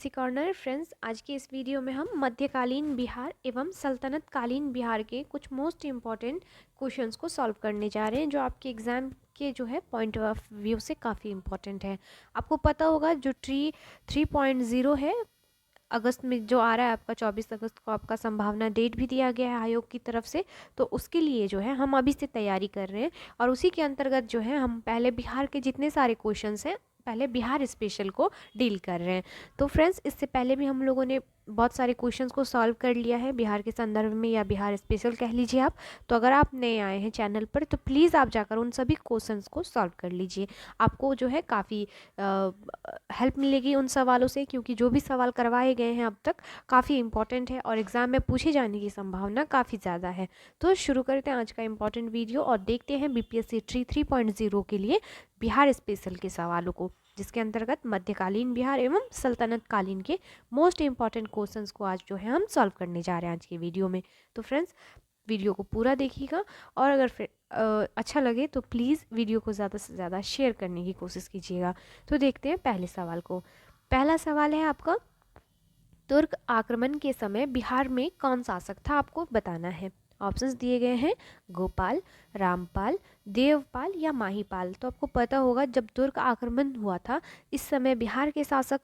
सी corner friends, आज की इस वीडियो में हम मध्यकालीन बिहार एवं सल्तनत कालीन बिहार के कुछ मोस्ट इम्पॉर्टेंट क्वेश्चंस को सॉल्व करने जा रहे हैं, जो आपके एग्ज़ाम के जो है पॉइंट ऑफ व्यू से काफ़ी इम्पॉर्टेंट है। आपको पता होगा जो 3.0 है अगस्त में जो आ रहा है, आपका 24 अगस्त को आपका संभावना डेट भी दिया गया है आयोग की तरफ से। तो उसके लिए जो है हम अभी से तैयारी कर रहे हैं और उसी के अंतर्गत जो है हम पहले बिहार के जितने सारे क्वेश्चंस हैं पहले बिहार स्पेशल को डील कर रहे हैं। तो फ्रेंड्स, इससे पहले भी हम लोगों ने बहुत सारे क्वेश्चंस को सॉल्व कर लिया है बिहार के संदर्भ में, या बिहार स्पेशल कह लीजिए आप। तो अगर आप नए आए हैं चैनल पर तो प्लीज़ आप जाकर उन सभी क्वेश्चंस को सॉल्व कर लीजिए। आपको जो है काफ़ी हेल्प मिलेगी उन सवालों से, क्योंकि जो भी सवाल करवाए गए हैं अब तक काफ़ी इंपॉर्टेंट है और एग्ज़ाम में पूछे जाने की संभावना काफ़ी ज़्यादा है। तो शुरू करते हैं आज का इंपॉर्टेंट वीडियो और देखते हैं बीपीएससी 3.0 के लिए बिहार स्पेशल के सवालों को, जिसके अंतर्गत मध्यकालीन बिहार एवं सल्तनत कालीन के मोस्ट इंपॉर्टेंट क्वेश्चंस को आज जो है हम सॉल्व करने जा रहे हैं आज की वीडियो में। तो फ्रेंड्स, वीडियो को पूरा देखिएगा और अगर फिर अच्छा लगे तो प्लीज़ वीडियो को ज़्यादा से ज़्यादा शेयर करने की कोशिश कीजिएगा। तो देखते हैं पहले सवाल को। पहला सवाल है आपका, तुर्क आक्रमण के समय बिहार में कौन शासक था, आपको बताना है। ऑप्शंस दिए गए हैं गोपाल, रामपाल, देवपाल या माहीपाल। तो आपको पता होगा जब तुर्क आक्रमण हुआ था इस समय बिहार के शासक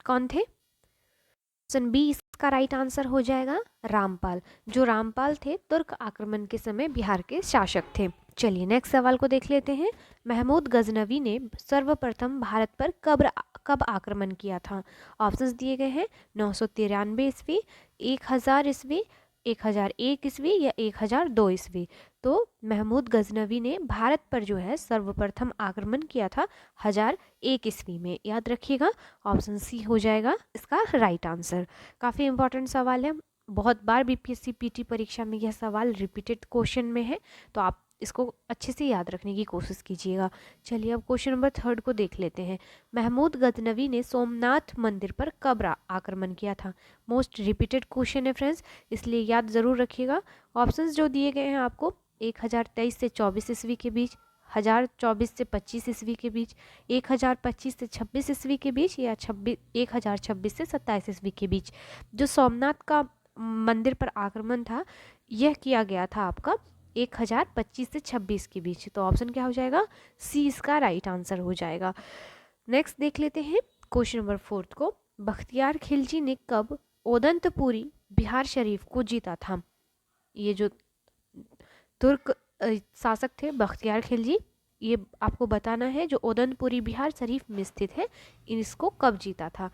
कौन थे। ऑप्शन बी इसका राइट आंसर हो जाएगा रामपाल। जो रामपाल थे तुर्क आक्रमण के समय बिहार के शासक थे। चलिए नेक्स्ट सवाल को देख लेते हैं। महमूद गजनवी ने सर्वप्रथम भारत पर कब आक्रमण किया था। ऑप्शंस दिए गए हैं 993 ईस्वी, 1000 ईस्वी, 1001 ईस्वी या 1002 ईस्वी। तो महमूद गजनवी ने भारत पर जो है सर्वप्रथम आक्रमण किया था 1001 ईस्वी में। याद रखिएगा, ऑप्शन सी हो जाएगा इसका राइट आंसर। काफ़ी इंपॉर्टेंट सवाल है, बहुत बार बीपीएससी पीटी परीक्षा में यह सवाल रिपीटेड क्वेश्चन में है, तो आप इसको अच्छे से याद रखने की कोशिश कीजिएगा। चलिए अब क्वेश्चन नंबर 3 को देख लेते हैं। महमूद गजनवी ने सोमनाथ मंदिर पर कब आक्रमण किया था। मोस्ट रिपीटेड क्वेश्चन है फ्रेंड्स, इसलिए याद ज़रूर रखिएगा। ऑप्शंस जो दिए गए हैं आपको 1023 से 24 ईस्वी के बीच, 1024 से 25 ईस्वी के बीच, 1025 से 26 ईस्वी के बीच या 1026 से 27 ईस्वी के बीच। जो सोमनाथ का मंदिर पर आक्रमण था यह किया गया था आपका 1025 से 26 के बीच। तो ऑप्शन क्या हो जाएगा, सी इसका राइट आंसर हो जाएगा। नेक्स्ट देख लेते हैं क्वेश्चन नंबर 4 को। बख्तियार खिलजी ने कब ओदंतपुरी बिहार शरीफ को जीता था। ये जो तुर्क शासक थे बख्तियार खिलजी, ये आपको बताना है जो ओदंतपुरी बिहार शरीफ में स्थित है, इसको कब जीता था।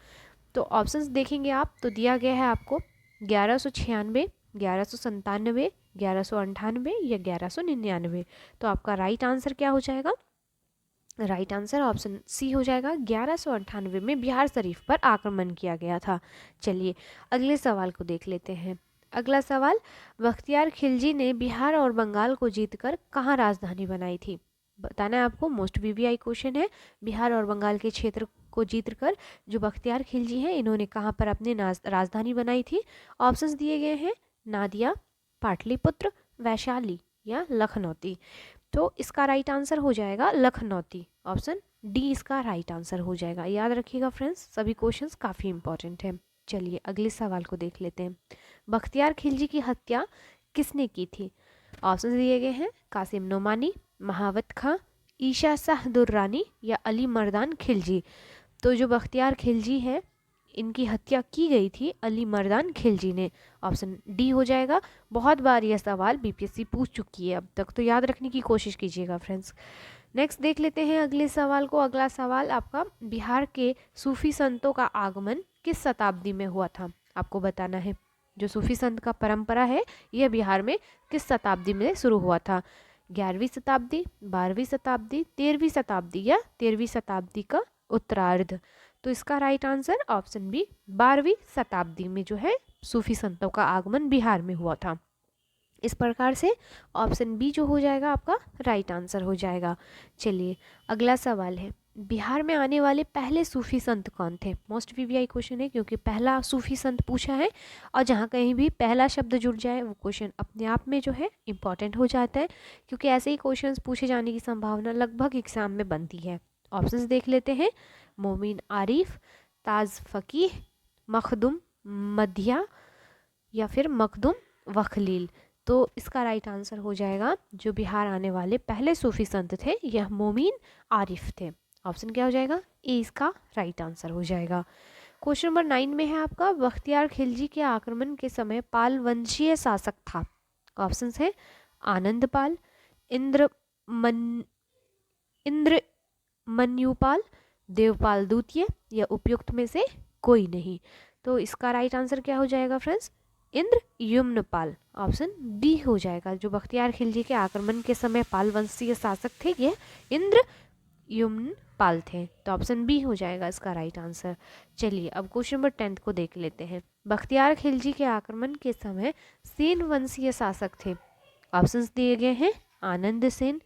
तो ऑप्शंस देखेंगे आप तो दिया गया है आपको 1196, 1197, 1198 या 1199। तो आपका राइट आंसर क्या हो जाएगा, राइट आंसर ऑप्शन सी हो जाएगा। 1198 में बिहार शरीफ पर आक्रमण किया गया था। चलिए अगले सवाल को देख लेते हैं। अगला सवाल, बख्तियार खिलजी ने बिहार और बंगाल को जीतकर कहाँ राजधानी बनाई थी। बताना है आपको, मोस्ट वीवीआई क्वेश्चन है। बिहार और बंगाल के क्षेत्र को जीतकर जो बख्तियार खिलजी हैं इन्होंने कहाँ पर अपनी राजधानी बनाई थी। ऑप्शंस दिए गए हैं नादिया, पाटलिपुत्र, वैशाली या लखनौती। तो इसका राइट आंसर हो जाएगा लखनौती। ऑप्शन डी इसका राइट आंसर हो जाएगा। याद रखिएगा फ्रेंड्स, सभी क्वेश्चंस काफ़ी इंपॉर्टेंट हैं। चलिए अगले सवाल को देख लेते हैं। बख्तियार खिलजी की हत्या किसने की थी। ऑप्शन दिए गए हैं कासिम नोमानी, महावत खां, ईशा शाह दुर्रानी या अली मर्दान खिलजी। तो जो बख्तियार खिलजी है इनकी हत्या की गई थी अली मर्दान खिलजी ने। ऑप्शन डी हो जाएगा। बहुत बार यह सवाल बीपीएससी पूछ चुकी है अब तक, तो याद रखने की कोशिश कीजिएगा फ्रेंड्स। नेक्स्ट देख लेते हैं अगले सवाल को। अगला सवाल आपका, बिहार के सूफी संतों का आगमन किस शताब्दी में हुआ था। आपको बताना है जो सूफी संत का परंपरा है यह बिहार में किस शताब्दी में शुरू हुआ था। 11वीं शताब्दी, 12वीं शताब्दी, 13वीं शताब्दी या 13वीं शताब्दी का उत्तरार्ध। तो इसका राइट आंसर ऑप्शन बी 12वीं शताब्दी में जो है सूफी संतों का आगमन बिहार में हुआ था। इस प्रकार से ऑप्शन बी जो हो जाएगा आपका राइट आंसर हो जाएगा। चलिए अगला सवाल है, बिहार में आने वाले पहले सूफी संत कौन थे। मोस्ट वीवीआई क्वेश्चन है, क्योंकि पहला सूफी संत पूछा है और जहाँ कहीं भी पहला शब्द जुड़ जाए वो क्वेश्चन अपने आप में जो है इंपॉर्टेंट हो जाता है, क्योंकि ऐसे ही क्वेश्चन पूछे जाने की संभावना लगभग एग्जाम में बनती है। ऑप्शंस देख लेते हैं, मोमिन आरिफ, ताज फकीह, मखदुम मधिया या फिर मखदुम वखलील। तो इसका राइट आंसर हो जाएगा जो बिहार आने वाले पहले सूफी संत थे यह मोमीन आरिफ थे। ऑप्शन क्या हो जाएगा? ए इसका राइट आंसर हो जाएगा। क्वेश्चन नंबर 9 में है आपका बख्तियार खिलजी के आक्रमण के समय पाल वंशीय शासक था। ऑप्शन है आनंदपाल, इंद्रमन्युपाल, देवपाल द्वितीय या उपयुक्त में से कोई नहीं। तो इसका राइट आंसर क्या हो जाएगा फ्रेंड्स? इंद्रयुम्नपाल। ऑप्शन बी हो जाएगा। जो बख्तियार खिलजी के आक्रमण के समय पाल वंशीय शासक थे यह इंद्रयुम्नपाल थे। तो ऑप्शन बी हो जाएगा इसका राइट आंसर। चलिए अब क्वेश्चन नंबर 10 को देख लेते हैं। बख्तियार खिलजी के आक्रमण के समय सेन वंशीय शासक थे। ऑप्शंस दिए गए हैं आनंद सेन,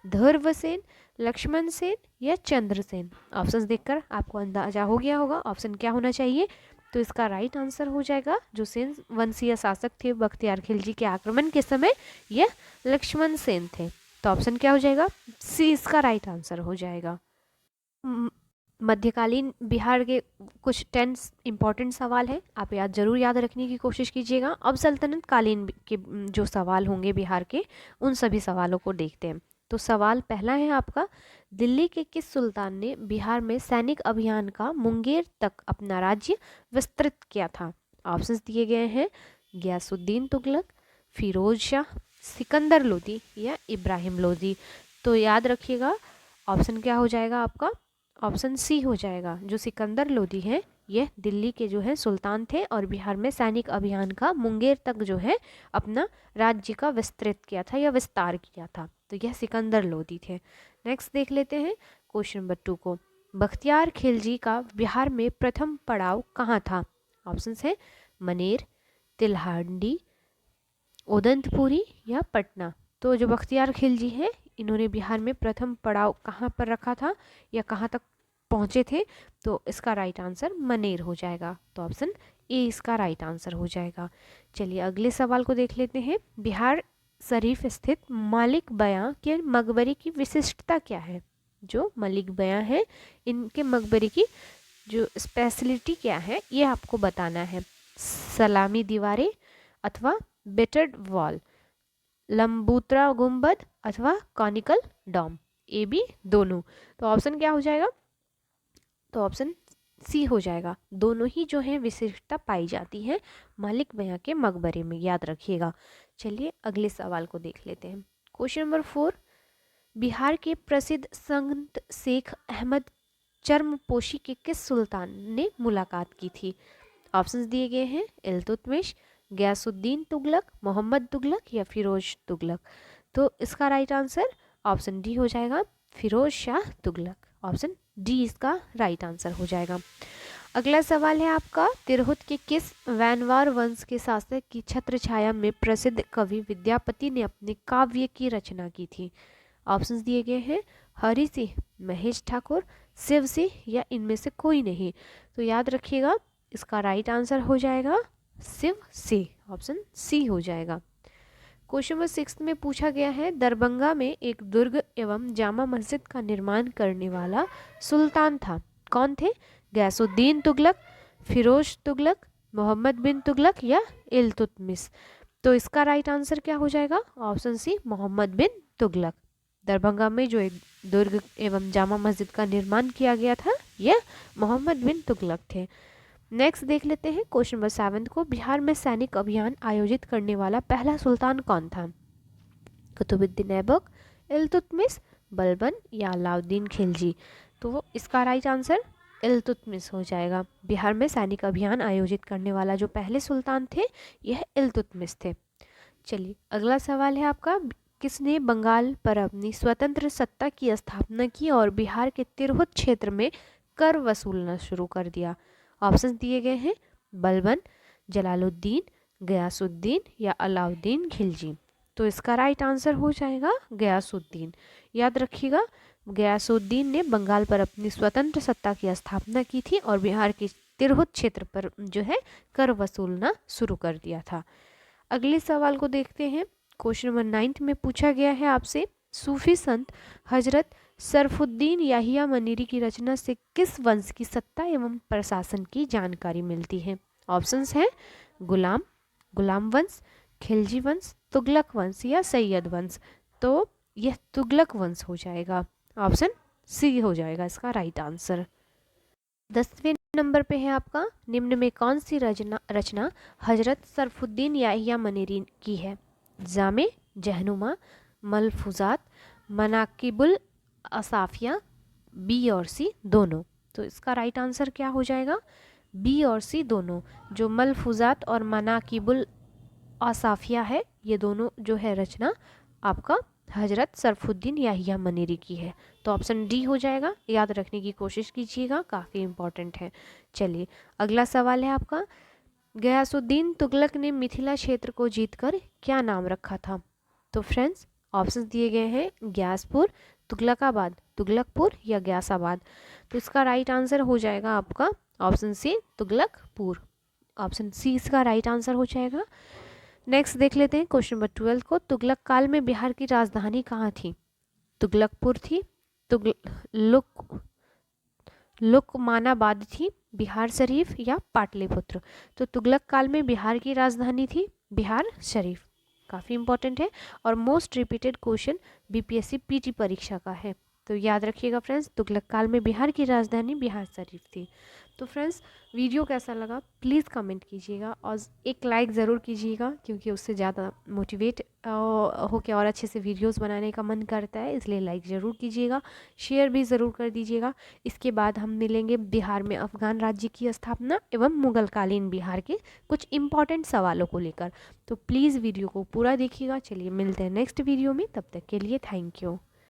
धर्व सेन, लक्ष्मण सेन या चंद्र सेन। ऑप्शंस देखकर आपको अंदाजा हो गया होगा ऑप्शन क्या होना चाहिए। तो इसका राइट आंसर हो जाएगा जो सेन वंशीय शासक थे बख्तियार खिलजी के आक्रमण के समय यह लक्ष्मण सेन थे। तो ऑप्शन क्या हो जाएगा? सी इसका राइट आंसर हो जाएगा। मध्यकालीन बिहार के कुछ 10 इंपॉर्टेंट सवाल हैं, आप जरूर याद रखने की कोशिश कीजिएगा। अब सल्तनत कालीन के जो सवाल होंगे बिहार के उन सभी सवालों को देखते हैं। तो सवाल पहला है आपका, दिल्ली के किस सुल्तान ने बिहार में सैनिक अभियान का मुंगेर तक अपना राज्य विस्तृत किया था? ऑप्शंस दिए गए हैं गयासुद्दीन तुगलक, फिरोज शाह, सिकंदर लोदी या इब्राहिम लोदी। तो याद रखिएगा ऑप्शन क्या हो जाएगा आपका? ऑप्शन सी हो जाएगा। जो सिकंदर लोदी है यह दिल्ली के जो है सुल्तान थे और बिहार में सैनिक अभियान का मुंगेर तक जो है अपना राज्य का विस्तृत किया था या विस्तार किया था। तो यह सिकंदर लोदी थे। नेक्स्ट देख लेते हैं क्वेश्चन नंबर 2 को। बख्तियार खिलजी का बिहार में प्रथम पड़ाव कहाँ था? ऑप्शंस है मनेर, तिलहांडी, उदंतपुरी या पटना। तो जो बख्तियार खिलजी हैं इन्होंने बिहार में प्रथम पड़ाव कहाँ पर रखा था या कहाँ तक पहुँचे थे? तो इसका राइट आंसर मनेर हो जाएगा। तो ऑप्शन ए इसका राइट आंसर हो जाएगा। चलिए अगले सवाल को देख लेते हैं। बिहार शरीफ स्थित मालिक बयां के मकबरे की विशिष्टता क्या है? जो मलिक बयां है इनके मकबरे की जो स्पेशलिटी क्या है ये आपको बताना है। सलामी दीवारें अथवा बेटर्ड वॉल, लंबूत्रा गुंबद अथवा कॉनिकल डॉम, ए बी दोनों। तो ऑप्शन क्या हो जाएगा? तो ऑप्शन सी हो जाएगा। दोनों ही जो है विशिष्टता पाई जाती है मालिक बयां के मकबरे में, याद रखिएगा। चलिए अगले सवाल को देख लेते हैं। क्वेश्चन नंबर 4, बिहार के प्रसिद्ध संत शेख अहमद चर्मपोशी के किस सुल्तान ने मुलाकात की थी? ऑप्शंस दिए गए हैं इल्तुतमिश, गयासुद्दीन तुगलक, मोहम्मद तुगलक या फिरोज तुगलक। तो इसका राइट आंसर ऑप्शन डी हो जाएगा, फिरोज शाह तुगलक। ऑप्शन डी इसका राइट आंसर हो जाएगा। अगला सवाल है आपका, तिरहुत के किस वैनवार वंश के शासक की छत्र छाया में प्रसिद्ध कवि विद्यापति ने अपने काव्य की रचना की थी? ऑप्शंस दिए गए हैं हरि सिंह, महेश ठाकुर, शिव सिंह या इनमें से कोई नहीं। तो याद रखिएगा इसका राइट आंसर हो जाएगा शिव सिंह। ऑप्शन सी हो जाएगा। क्वेश्चन नंबर 6 में पूछा गया है, दरभंगा में एक दुर्ग एवं जामा मस्जिद का निर्माण करने वाला सुल्तान था, कौन थे? गयासुद्दीन तुगलक, फिरोज तुगलक, मोहम्मद बिन तुगलक या इल्तुतमिश। तो इसका राइट आंसर क्या हो जाएगा? ऑप्शन सी मोहम्मद बिन तुगलक। दरभंगा में जो एक दुर्ग एवं जामा मस्जिद का निर्माण किया गया था यह मोहम्मद बिन तुगलक थे। नेक्स्ट देख लेते हैं क्वेश्चन नंबर 7 को। बिहार में सैनिक अभियान आयोजित करने वाला पहला सुल्तान कौन था? कुतुबुद्दीन ऐबक, इल्तुतमिश, बलबन या अलाउद्दीन खिलजी। तो इसका राइट आंसर इल्तुतमिश हो जाएगा। बिहार में सैनिक अभियान आयोजित करने वाला जो पहले सुल्तान थे यह इल्तुतमिश थे। चलिए अगला सवाल है आपका, किसने बंगाल पर अपनी स्वतंत्र सत्ता की स्थापना की और बिहार के तिरहुत क्षेत्र में कर वसूलना शुरू कर दिया? ऑप्शंस दिए गए हैं बलबन, जलालुद्दीन, गयासुद्दीन या अलाउद्दीन खिलजी। तो इसका राइट आंसर हो जाएगा गयासुद्दीन। याद रखिएगा गयासुद्दीन ने बंगाल पर अपनी स्वतंत्र सत्ता की स्थापना की थी और बिहार के तिरहुत क्षेत्र पर जो है कर वसूलना शुरू कर दिया था। अगले सवाल को देखते हैं। क्वेश्चन नंबर 9 में पूछा गया है आपसे, सूफी संत हजरत सरफुद्दीन याहिया मनीरी की रचना से किस वंश की सत्ता एवं प्रशासन की जानकारी मिलती है? ऑप्शंस हैं गुलाम, गुलाम वंश, खिलजी वंश, तुगलक वंश या सैयद वंश। तो यह तुगलक वंश हो जाएगा, ऑप्शन सी हो जाएगा इसका राइट आंसर। 10वें नंबर पे है आपका, निम्न में कौन सी रचना हजरत सरफुद्दीन याहिया मनीरी की है? जामे, जहनुमा, मलफूजात, मनाकिबुल असाफिया, बी और सी दोनों। तो इसका राइट आंसर क्या हो जाएगा? बी और सी दोनों। जो मलफूजात और मनाकिबुल असाफिया है, ये दोनों जो है रचना आपका हजरत सरफुद्दीन याहिया मनीरी की है। तो ऑप्शन डी हो जाएगा, याद रखने की कोशिश कीजिएगा, काफ़ी इंपॉर्टेंट है। चलिए अगला सवाल है आपका, गयासुद्दीन तुगलक ने मिथिला क्षेत्र को जीतकर क्या नाम रखा था? तो फ्रेंड्स ऑप्शन दिए गए हैं ग्यासपुर, तुगलकाबाद, तुगलकपुर या ग्यासाबाद। तो इसका राइट आंसर हो जाएगा आपका option C Tughlakpur. Option C इसका राइट आंसर हो जाएगा। नेक्स्ट देख लेते हैं क्वेश्चन नंबर 12 को, तुगलक काल में बिहार की राजधानी कहाँ थी? तुगलकपुर थी, लुक लुकमानाबाद थी, बिहार शरीफ या पाटलिपुत्र। तो तुगलक काल में बिहार की राजधानी थी बिहार शरीफ। काफ़ी इंपॉर्टेंट है और most repeated question BPSC PT परीक्षा का है। तो याद रखिएगा फ्रेंड्स, तुगलक काल में बिहार की राजधानी बिहार शरीफ थी। तो फ्रेंड्स वीडियो कैसा लगा प्लीज़ कमेंट कीजिएगा और एक लाइक ज़रूर कीजिएगा, क्योंकि उससे ज़्यादा मोटिवेट होकर और अच्छे से वीडियोस बनाने का मन करता है, इसलिए लाइक ज़रूर कीजिएगा, शेयर भी ज़रूर कर दीजिएगा। इसके बाद हम मिलेंगे बिहार में अफगान राज्य की स्थापना एवं मुगलकालीन बिहार के कुछ इंपॉर्टेंट सवालों को लेकर। तो प्लीज़ वीडियो को पूरा देखिएगा। चलिए मिलते हैं नेक्स्ट वीडियो में, तब तक के लिए थैंक यू।